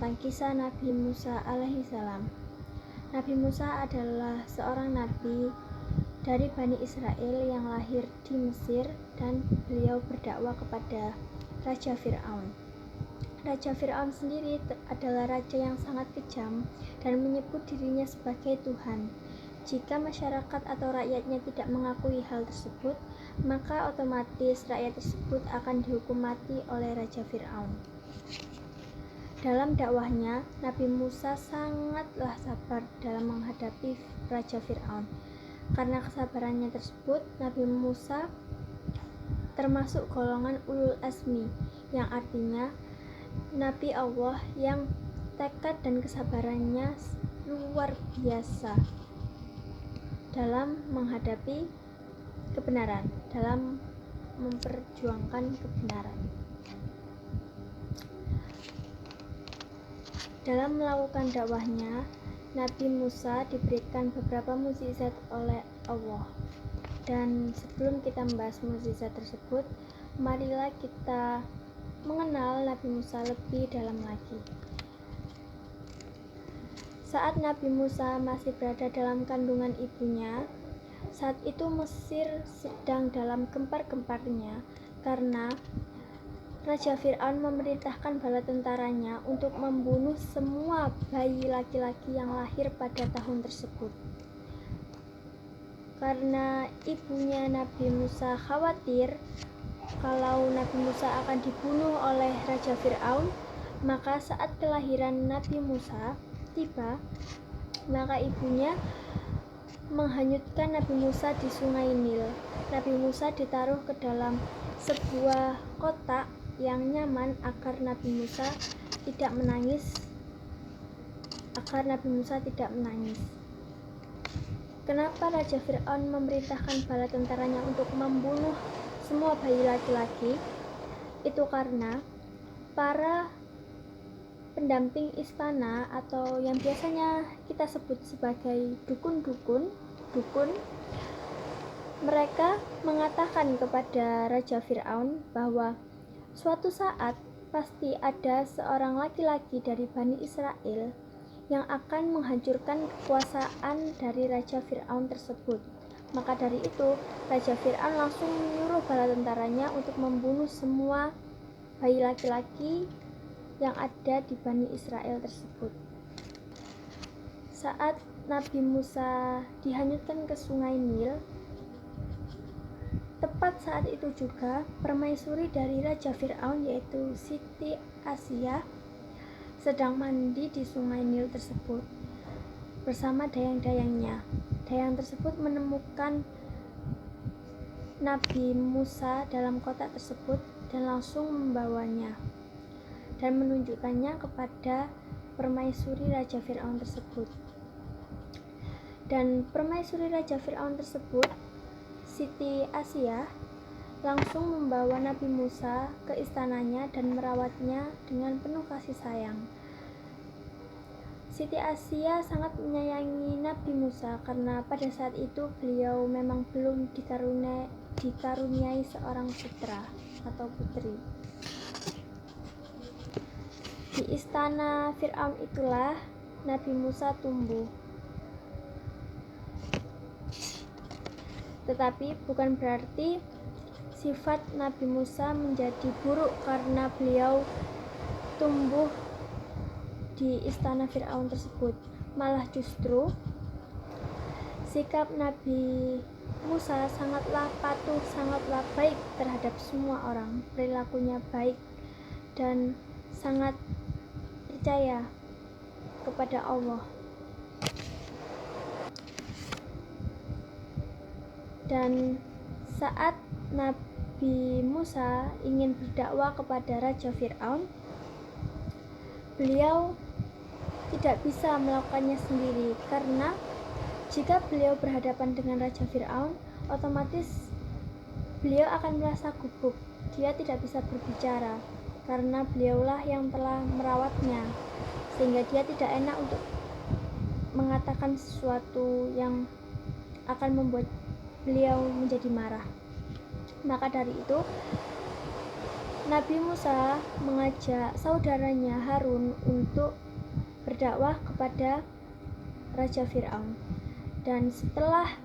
tentang kisah Nabi Musa alaihissalam. Nabi Musa adalah seorang nabi dari Bani Israel yang lahir di Mesir, dan beliau berdakwah kepada Raja Fir'aun. Raja Fir'aun sendiri adalah raja yang sangat kejam dan menyebut dirinya sebagai Tuhan. Jika masyarakat atau rakyatnya tidak mengakui hal tersebut, maka otomatis rakyat tersebut akan dihukum mati oleh Raja Fir'aun. Dalam dakwahnya, Nabi Musa sangatlah sabar dalam menghadapi Raja Fir'aun. Karena kesabarannya tersebut, Nabi Musa termasuk golongan ulul azmi, yang artinya Nabi Allah yang tekad dan kesabarannya luar biasa dalam menghadapi kebenaran, dalam memperjuangkan kebenaran. Dalam melakukan dakwahnya, Nabi Musa diberikan beberapa mukjizat oleh Allah. Dan sebelum kita membahas mukjizat tersebut, marilah kita mengenal Nabi Musa lebih dalam lagi. Saat Nabi Musa masih berada dalam kandungan ibunya, saat itu Mesir sedang dalam gempar-gemparnya karena Raja Fir'aun memerintahkan bala tentaranya untuk membunuh semua bayi laki-laki yang lahir pada tahun tersebut. Karena ibunya Nabi Musa khawatir kalau Nabi Musa akan dibunuh oleh Raja Fir'aun, maka saat kelahiran Nabi Musa tiba, maka ibunya menghanyutkan Nabi Musa di sungai Nil. Nabi Musa ditaruh ke dalam sebuah kotak yang nyaman agar Nabi Musa tidak menangis. Kenapa Raja Fir'aun memerintahkan bala tentaranya untuk membunuh semua bayi laki-laki? Itu karena para pendamping istana atau yang biasanya kita sebut sebagai dukun, mereka mengatakan kepada Raja Fir'aun bahwa suatu saat pasti ada seorang laki-laki dari Bani Israel yang akan menghancurkan kekuasaan dari Raja Fir'aun tersebut. Maka dari itu, Raja Fir'aun langsung menyuruh bala tentaranya untuk membunuh semua bayi laki-laki yang ada di Bani Israel tersebut. Saat Nabi Musa dihanyutkan ke sungai Nil, tepat saat itu juga permaisuri dari Raja Fir'aun yaitu Siti Asia sedang mandi di sungai Nil tersebut bersama dayang-dayangnya. Dayang tersebut menemukan Nabi Musa dalam kotak tersebut dan langsung membawanya dan menunjukkannya kepada permaisuri Raja Fir'aun tersebut. Dan permaisuri Raja Fir'aun tersebut, Siti Asia, langsung membawa Nabi Musa ke istananya dan merawatnya dengan penuh kasih sayang. Siti Asia sangat menyayangi Nabi Musa karena pada saat itu beliau memang belum dikaruniai seorang putra atau putri. Di istana Fir'aun itulah Nabi Musa tumbuh. Tetapi bukan berarti sifat Nabi Musa menjadi buruk karena beliau tumbuh di istana Fir'aun tersebut. Malah justru sikap Nabi Musa sangatlah patuh, sangatlah baik terhadap semua orang. Perilakunya baik dan sangat percaya kepada Allah. Dan saat Nabi Musa ingin berdakwah kepada Raja Fir'aun, beliau tidak bisa melakukannya sendiri karena jika beliau berhadapan dengan Raja Fir'aun, otomatis beliau akan merasa gugup. Dia tidak bisa berbicara karena beliaulah yang telah merawatnya, sehingga dia tidak enak untuk mengatakan sesuatu yang akan membuat beliau menjadi marah. Maka dari itu Nabi Musa mengajak saudaranya Harun untuk berdakwah kepada Raja Fir'aun. Dan setelah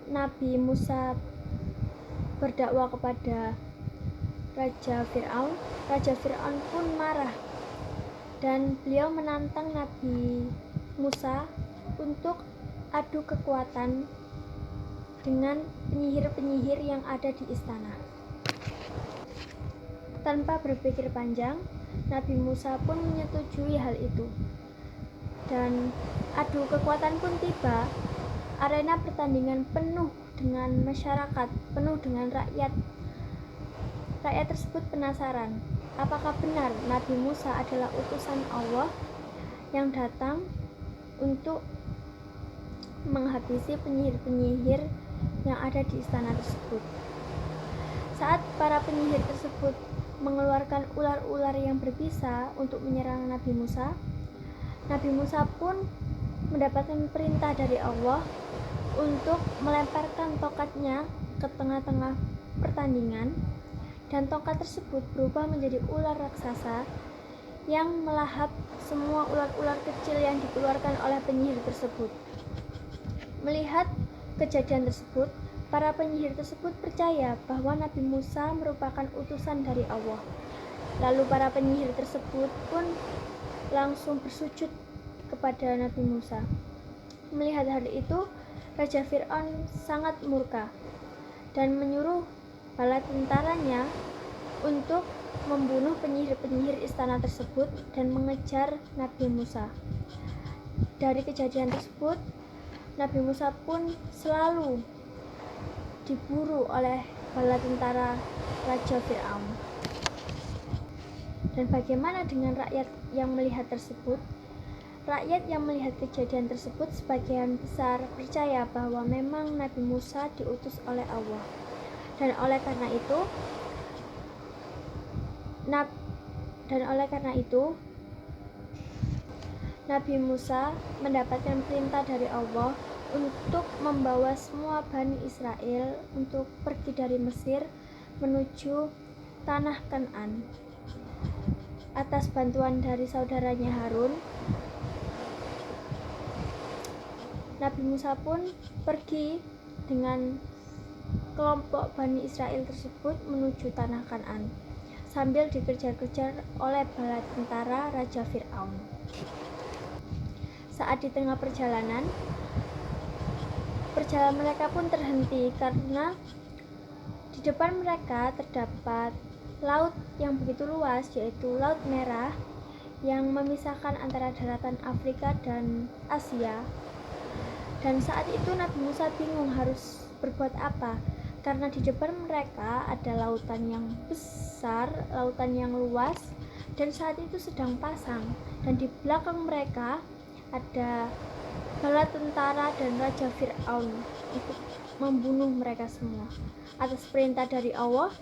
Nabi Musa berdakwah kepada Raja Fir'aun pun marah dan beliau menantang Nabi Musa untuk adu kekuatan dengan penyihir-penyihir yang ada di istana. Tanpa berpikir panjang, Nabi Musa pun menyetujui hal itu. Dan adu kekuatan pun tiba. Arena pertandingan penuh dengan masyarakat, penuh dengan rakyat. Rakyat tersebut penasaran, apakah benar Nabi Musa adalah utusan Allah yang datang untuk menghabisi penyihir-penyihir yang ada di istana tersebut. Saat para penyihir tersebut mengeluarkan ular-ular yang berbisa untuk menyerang Nabi Musa pun mendapatkan perintah dari Allah untuk melemparkan tongkatnya ke tengah-tengah pertandingan, dan tongkat tersebut berubah menjadi ular raksasa yang melahap semua ular-ular kecil yang dikeluarkan oleh penyihir tersebut. Melihat kejadian tersebut, para penyihir tersebut percaya bahwa Nabi Musa merupakan utusan dari Allah. Lalu para penyihir tersebut pun langsung bersujud kepada Nabi Musa. Melihat hal itu, Raja Fir'aun sangat murka dan menyuruh bala tentaranya untuk membunuh penyihir-penyihir istana tersebut dan mengejar Nabi Musa. Dari kejadian tersebut, Nabi Musa pun selalu diburu oleh bala tentara Raja Fir'aun. Dan bagaimana dengan rakyat yang melihat tersebut? Rakyat yang melihat kejadian tersebut sebagian besar percaya bahwa memang Nabi Musa diutus oleh Allah. Dan oleh karena itu Nabi Musa mendapatkan perintah dari Allah untuk membawa semua Bani Israel untuk pergi dari Mesir menuju tanah Kan'an. Atas bantuan dari saudaranya Harun, Nabi Musa pun pergi dengan kelompok Bani Israel tersebut menuju tanah Kan'an sambil dikejar-kejar oleh bala tentara Raja Fir'aun. Saat di tengah perjalanan mereka pun terhenti karena di depan mereka terdapat laut yang begitu luas, yaitu Laut Merah yang memisahkan antara daratan Afrika dan Asia. Dan saat itu Nabi Musa bingung harus berbuat apa, karena di depan mereka ada lautan yang besar, lautan yang luas, dan saat itu sedang pasang, dan di belakang mereka ada bala tentara dan Raja Fir'aun untuk membunuh mereka semua. Atas perintah dari Allah,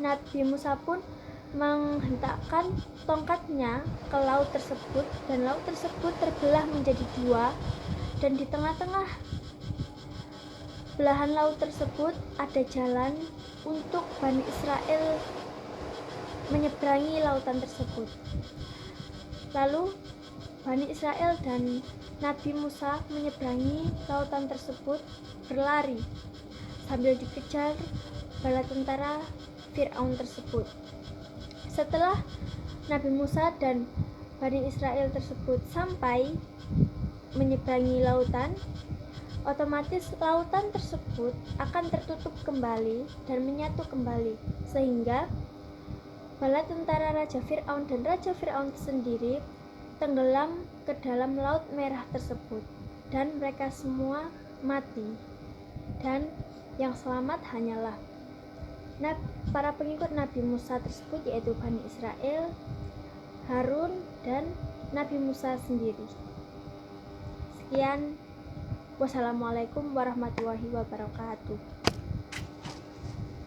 Nabi Musa pun menghentakkan tongkatnya ke laut tersebut, dan laut tersebut terbelah menjadi dua, dan di tengah-tengah belahan laut tersebut ada jalan untuk Bani Israel menyeberangi lautan tersebut. Lalu Bani Israel dan Nabi Musa menyeberangi lautan tersebut berlari sambil dikejar bala tentara Fir'aun tersebut. Setelah Nabi Musa dan Bani Israel tersebut sampai menyeberangi lautan, otomatis lautan tersebut akan tertutup kembali dan menyatu kembali, sehingga bala tentara Raja Fir'aun dan Raja Fir'aun sendiri tenggelam ke dalam Laut Merah tersebut, dan mereka semua mati, dan yang selamat hanyalah para pengikut Nabi Musa tersebut, yaitu Bani Israel, Harun, dan Nabi Musa sendiri. Sekian, wassalamualaikum warahmatullahi wabarakatuh.